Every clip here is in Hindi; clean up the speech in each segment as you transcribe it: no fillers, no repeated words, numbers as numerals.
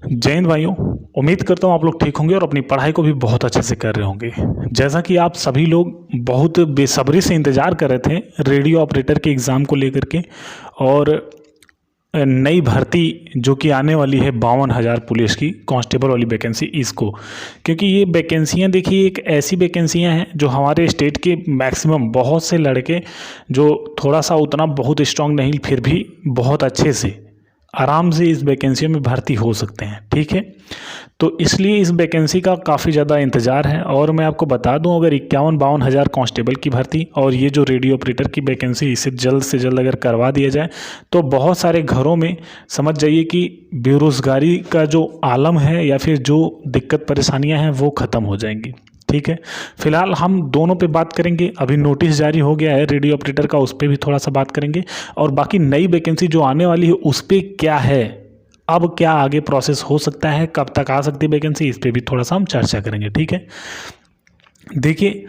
जय हिंद भाइयों। उम्मीद करता हूँ आप लोग ठीक होंगे और अपनी पढ़ाई को भी बहुत अच्छे से कर रहे होंगे। जैसा कि आप सभी लोग बहुत बेसब्री से इंतज़ार कर रहे थे रेडियो ऑपरेटर के एग्ज़ाम को लेकर के, और नई भर्ती जो कि आने वाली है 52,000 पुलिस की कांस्टेबल वाली वैकेंसी, इसको क्योंकि ये वैकेंसियाँ देखिए एक ऐसी वैकेंसियाँ हैं जो हमारे स्टेट के मैक्सिमम बहुत से लड़के जो थोड़ा सा उतना बहुत स्ट्रांग नहीं फिर भी बहुत अच्छे से आराम से इस वैकेंसी में भर्ती हो सकते हैं। ठीक है, तो इसलिए इस वैकेंसी का काफ़ी ज़्यादा इंतज़ार है। और मैं आपको बता दूं, अगर 51-52 हज़ार कांस्टेबल की भर्ती और ये जो रेडियो ऑपरेटर की वैकेंसी इसे जल्द से जल्द अगर करवा दिया जाए तो बहुत सारे घरों में समझ जाइए कि बेरोज़गारी का जो आलम है या फिर जो दिक्कत परेशानियाँ हैं वो ख़त्म हो जाएंगी। ठीक है, फिलहाल हम दोनों पे बात करेंगे। अभी नोटिस जारी हो गया है रेडियो ऑपरेटर का, उस पर भी थोड़ा सा बात करेंगे, और बाकी नई वैकेंसी जो आने वाली है उस पर क्या है, अब क्या आगे प्रोसेस हो सकता है, कब तक आ सकती है वैकेंसी, इस पर भी थोड़ा सा हम चर्चा करेंगे। ठीक है, देखिए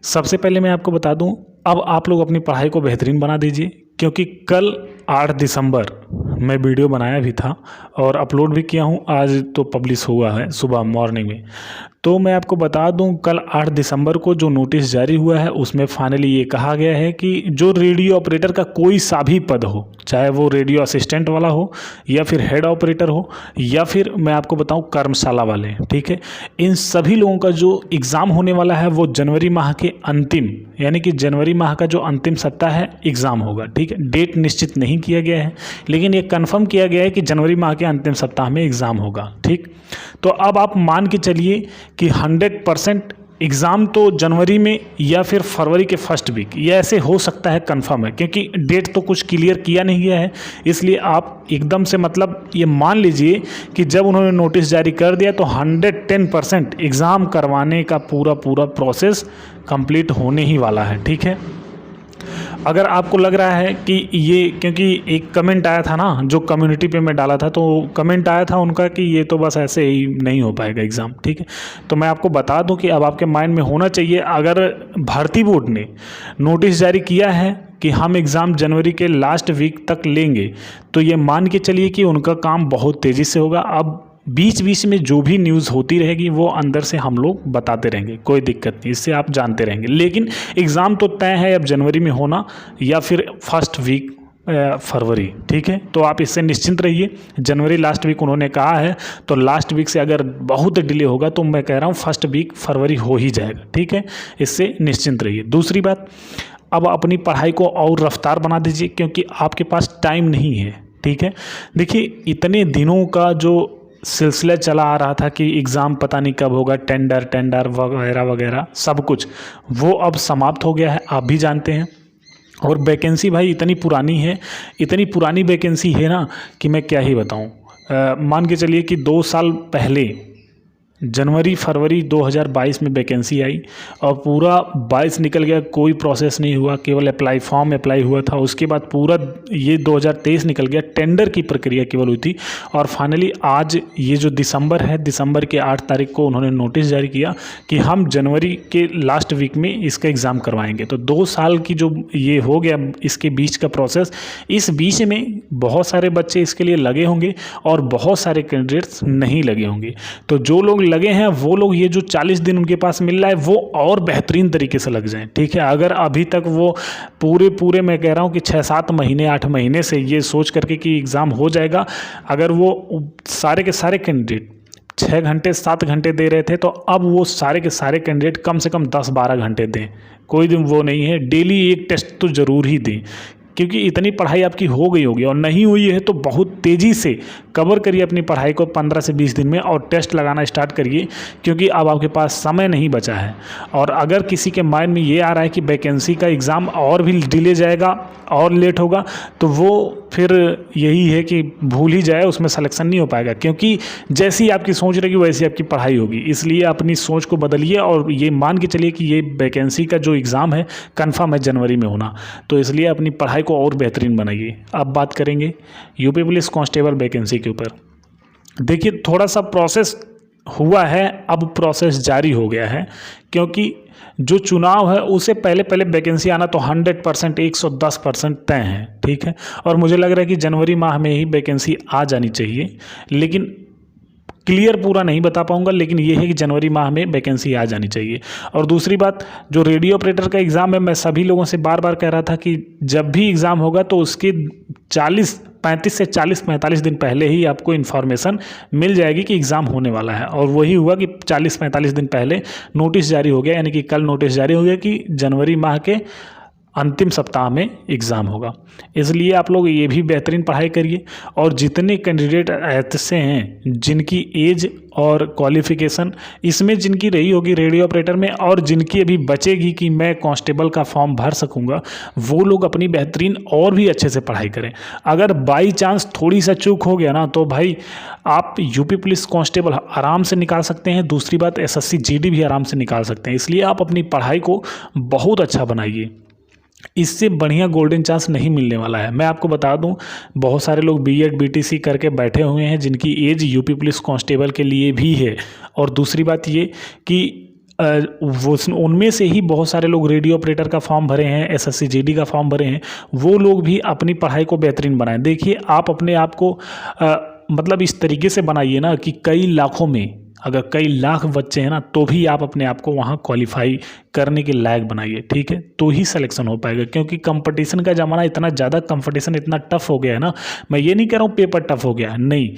सबसे पहले मैं आपको बता दूं, अब आप लोग अपनी पढ़ाई को बेहतरीन बना दीजिए, क्योंकि कल 8 दिसंबर मैं वीडियो बनाया भी था और अपलोड भी किया हूं, आज तो पब्लिश हुआ है सुबह मॉर्निंग में। तो मैं आपको बता दूं, कल 8 दिसंबर को जो नोटिस जारी हुआ है उसमें फाइनली ये कहा गया है कि जो रेडियो ऑपरेटर का कोई सा भी पद हो, चाहे वो रेडियो असिस्टेंट वाला हो या फिर हेड ऑपरेटर हो या फिर मैं आपको बताऊं कर्मशाला वाले, ठीक है, इन सभी लोगों का जो एग्ज़ाम होने वाला है वो जनवरी माह के अंतिम, यानी कि जनवरी माह का जो अंतिम सप्ताह है एग्ज़ाम होगा। ठीक है, डेट निश्चित नहीं किया गया है लेकिन ये कन्फर्म किया गया है कि जनवरी माह के अंतिम सप्ताह में एग्ज़ाम होगा। ठीक, तो अब आप मान के चलिए कि 100% एग्ज़ाम तो जनवरी में या फिर फरवरी के फर्स्ट वीक ये ऐसे हो सकता है, कंफर्म है, क्योंकि डेट तो कुछ क्लियर किया नहीं गया है। इसलिए आप एकदम से मतलब ये मान लीजिए कि जब उन्होंने नोटिस जारी कर दिया तो 110% एग्ज़ाम करवाने का पूरा प्रोसेस कंप्लीट होने ही वाला है। ठीक है, अगर आपको लग रहा है कि ये, क्योंकि एक कमेंट आया था ना जो कम्युनिटी पे मैं डाला था, तो कमेंट आया था उनका कि ये तो बस ऐसे ही नहीं हो पाएगा एग्ज़ाम। ठीक है, तो मैं आपको बता दूं कि अब आपके माइंड में होना चाहिए, अगर भारतीय बोर्ड ने नोटिस जारी किया है कि हम एग्ज़ाम जनवरी के लास्ट वीक तक लेंगे तो ये मान के चलिए कि उनका काम बहुत तेज़ी से होगा। अब बीच बीच में जो भी न्यूज़ होती रहेगी वो अंदर से हम लोग बताते रहेंगे, कोई दिक्कत नहीं, इससे आप जानते रहेंगे। लेकिन एग्ज़ाम तो तय है अब जनवरी में होना या फिर फर्स्ट वीक फरवरी। ठीक है, तो आप इससे निश्चिंत रहिए। जनवरी लास्ट वीक उन्होंने कहा है, तो लास्ट वीक से अगर बहुत डिले होगा तो मैं कह रहा हूँ फर्स्ट वीक फरवरी हो ही जाएगा। ठीक है, इससे निश्चिंत रहिए। दूसरी बात, अब अपनी पढ़ाई को और रफ्तार बना दीजिए क्योंकि आपके पास टाइम नहीं है। ठीक है, देखिए इतने दिनों का जो सिलसिला चला आ रहा था कि एग्ज़ाम पता नहीं कब होगा, टेंडर वगैरह वगैरह सब कुछ, वो अब समाप्त हो गया है, आप भी जानते हैं। और वैकेंसी भाई इतनी पुरानी है, इतनी पुरानी वैकेंसी है ना कि मैं क्या ही बताऊं। मान के चलिए कि 2 साल पहले जनवरी फरवरी 2022 में वैकेंसी आई और पूरा 22 निकल गया, कोई प्रोसेस नहीं हुआ, केवल फॉर्म अप्लाई हुआ था। उसके बाद पूरा ये 2023 निकल गया, टेंडर की प्रक्रिया केवल हुई थी। और फाइनली आज ये जो दिसंबर है, दिसंबर के 8 तारीख को उन्होंने नोटिस जारी किया कि हम जनवरी के लास्ट वीक में इसका एग्ज़ाम करवाएंगे। तो 2 साल की जो ये हो गया इसके बीच का प्रोसेस, इस बीच में बहुत सारे बच्चे इसके लिए लगे होंगे और बहुत सारे कैंडिडेट्स नहीं लगे होंगे। तो जो लोग लगे हैं वो लोग ये जो 40 दिन उनके पास मिल रहा है वो और बेहतरीन तरीके से लग जाएं। ठीक है, अगर अभी तक वो पूरे मैं कह रहा हूँ कि 6-7 महीने 8 महीने से ये सोच करके कि एग्ज़ाम हो जाएगा, अगर वो सारे के सारे कैंडिडेट 6 घंटे 7 घंटे दे रहे थे तो अब वो सारे के सारे कैंडिडेट कम से कम 10-12 घंटे दें। कोई दिन वो नहीं है, डेली एक टेस्ट तो ज़रूर ही दें, क्योंकि इतनी पढ़ाई आपकी हो गई होगी और नहीं हुई है तो बहुत तेज़ी से कवर करिए अपनी पढ़ाई को 15 से 20 दिन में और टेस्ट लगाना स्टार्ट करिए, क्योंकि अब आपके पास समय नहीं बचा है। और अगर किसी के माइंड में ये आ रहा है कि वैकेंसी का एग्ज़ाम और भी डिले जाएगा और लेट होगा, तो वो फिर यही है कि भूल ही जाए, उसमें सिलेक्शन नहीं हो पाएगा, क्योंकि जैसी आपकी सोच रहेगी वैसी आपकी पढ़ाई होगी। इसलिए अपनी सोच को बदलिए और ये मान के चलिए कि ये वैकेंसी का जो एग्ज़ाम है कन्फर्म है जनवरी में होना, तो इसलिए अपनी पढ़ाई को और बेहतरीन बनाइए। अब बात करेंगे यूपी पुलिस कांस्टेबल वैकेंसी के ऊपर। देखिए थोड़ा सा प्रोसेस हुआ है, अब प्रोसेस जारी हो गया है, क्योंकि जो चुनाव है उससे पहले वैकेंसी आना तो 100% 110% तय है। ठीक है, और मुझे लग रहा है कि जनवरी माह में ही वैकेंसी आ जानी चाहिए। लेकिन क्लियर पूरा नहीं बता पाऊंगा, लेकिन ये है कि जनवरी माह में वैकेंसी आ जानी चाहिए। और दूसरी बात, जो रेडियो ऑपरेटर का एग्ज़ाम है, मैं सभी लोगों से बार बार कह रहा था कि जब भी एग्ज़ाम होगा तो उसके 35 से 45 दिन पहले ही आपको इन्फॉर्मेशन मिल जाएगी कि एग्ज़ाम होने वाला है। और वही हुआ कि 40-45 दिन पहले नोटिस जारी हो गया, यानी कि कल नोटिस जारी हो गया कि जनवरी माह के अंतिम सप्ताह में एग्ज़ाम होगा। इसलिए आप लोग ये भी बेहतरीन पढ़ाई करिए। और जितने कैंडिडेट ऐसे हैं जिनकी एज और क्वालिफ़िकेशन इसमें जिनकी रही होगी रेडियो ऑपरेटर में, और जिनकी अभी बचेगी कि मैं कांस्टेबल का फॉर्म भर सकूंगा, वो लोग अपनी बेहतरीन और भी अच्छे से पढ़ाई करें। अगर बाई चांस थोड़ी सा चूक हो गया ना, तो भाई आप यूपी पुलिस कांस्टेबल आराम से निकाल सकते हैं। दूसरी बात, एसएससी जीडी भी आराम से निकाल सकते हैं। इसलिए आप अपनी पढ़ाई को बहुत अच्छा बनाइए, इससे बढ़िया गोल्डन चांस नहीं मिलने वाला है। मैं आपको बता दूं, बहुत सारे लोग बीएड बीटीसी करके बैठे हुए हैं जिनकी एज यूपी पुलिस कांस्टेबल के लिए भी है। और दूसरी बात ये कि वो उनमें से ही बहुत सारे लोग रेडियो ऑपरेटर का फॉर्म भरे हैं, एसएससी जीडी का फॉर्म भरे हैं। वो लोग भी अपनी पढ़ाई को बेहतरीन बनाएं। देखिए, आप अपने आप को मतलब इस तरीके से बनाइए ना कि कई लाखों में अगर कई लाख बच्चे हैं ना, तो भी आप अपने आप को वहाँ क्वालिफाई करने के लायक बनाइए, ठीक है? तो ही सिलेक्शन हो पाएगा। क्योंकि कंपटीशन का ज़माना इतना ज़्यादा, कंपटीशन इतना टफ हो गया है ना। मैं ये नहीं कह रहा हूँ पेपर टफ हो गया है, नहीं,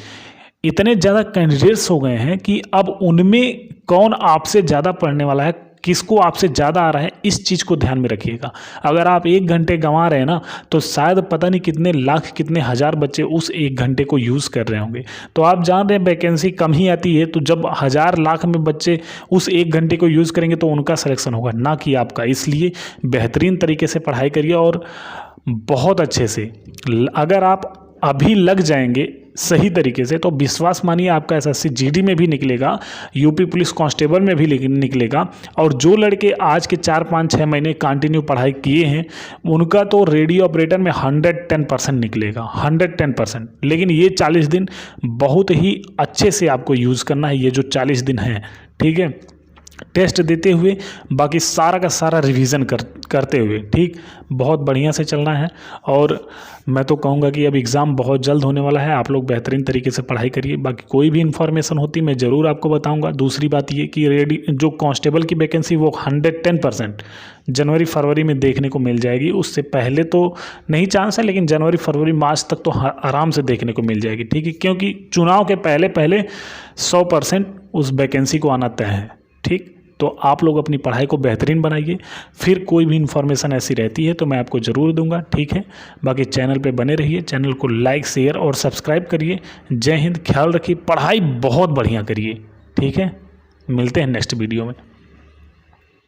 इतने ज़्यादा कैंडिडेट्स हो गए हैं कि अब उनमें कौन आपसे ज़्यादा पढ़ने वाला है, किसको आपसे ज़्यादा आ रहा है, इस चीज़ को ध्यान में रखिएगा। अगर आप 1 घंटे गंवा रहे हैं ना, तो शायद पता नहीं कितने लाख कितने हज़ार बच्चे उस 1 घंटे को यूज़ कर रहे होंगे। तो आप जान रहे हैं वैकेंसी कम ही आती है, तो जब हज़ार लाख में बच्चे उस 1 घंटे को यूज़ करेंगे तो उनका सिलेक्शन होगा, ना कि आपका। इसलिए बेहतरीन तरीके से पढ़ाई करिए और बहुत अच्छे से। अगर आप अभी लग जाएंगे सही तरीके से, तो विश्वास मानिए आपका एसएससी जीडी में भी निकलेगा, यूपी पुलिस कांस्टेबल में भी निकलेगा। और जो लड़के आज के 4-5-6 महीने कंटिन्यू पढ़ाई किए हैं, उनका तो रेडियो ऑपरेटर में 110% निकलेगा, 110%। लेकिन ये 40 दिन बहुत ही अच्छे से आपको यूज़ करना है, ये जो 40 दिन हैं, ठीक है? टेस्ट देते हुए, बाकी सारा का सारा रिवीजन करते हुए, ठीक, बहुत बढ़िया से चलना है। और मैं तो कहूँगा कि अब एग्ज़ाम बहुत जल्द होने वाला है, आप लोग बेहतरीन तरीके से पढ़ाई करिए। बाकी कोई भी इन्फॉर्मेशन होती मैं ज़रूर आपको बताऊँगा। दूसरी बात ये कि जो कांस्टेबल की वैकेंसी वो 110% जनवरी फरवरी में देखने को मिल जाएगी। उससे पहले तो नहीं चांस है, लेकिन जनवरी फरवरी मार्च तक तो आराम से देखने को मिल जाएगी, ठीक है? क्योंकि चुनाव के पहले पहले 100% उस वैकेंसी को आना तय है, ठीक? तो आप लोग अपनी पढ़ाई को बेहतरीन बनाइए। फिर कोई भी इन्फॉर्मेशन ऐसी रहती है तो मैं आपको ज़रूर दूंगा, ठीक है? बाकी चैनल पे बने रहिए, चैनल को लाइक शेयर और सब्सक्राइब करिए। जय हिंद, ख्याल रखिए, पढ़ाई बहुत बढ़िया करिए, ठीक है? मिलते हैं नेक्स्ट वीडियो में।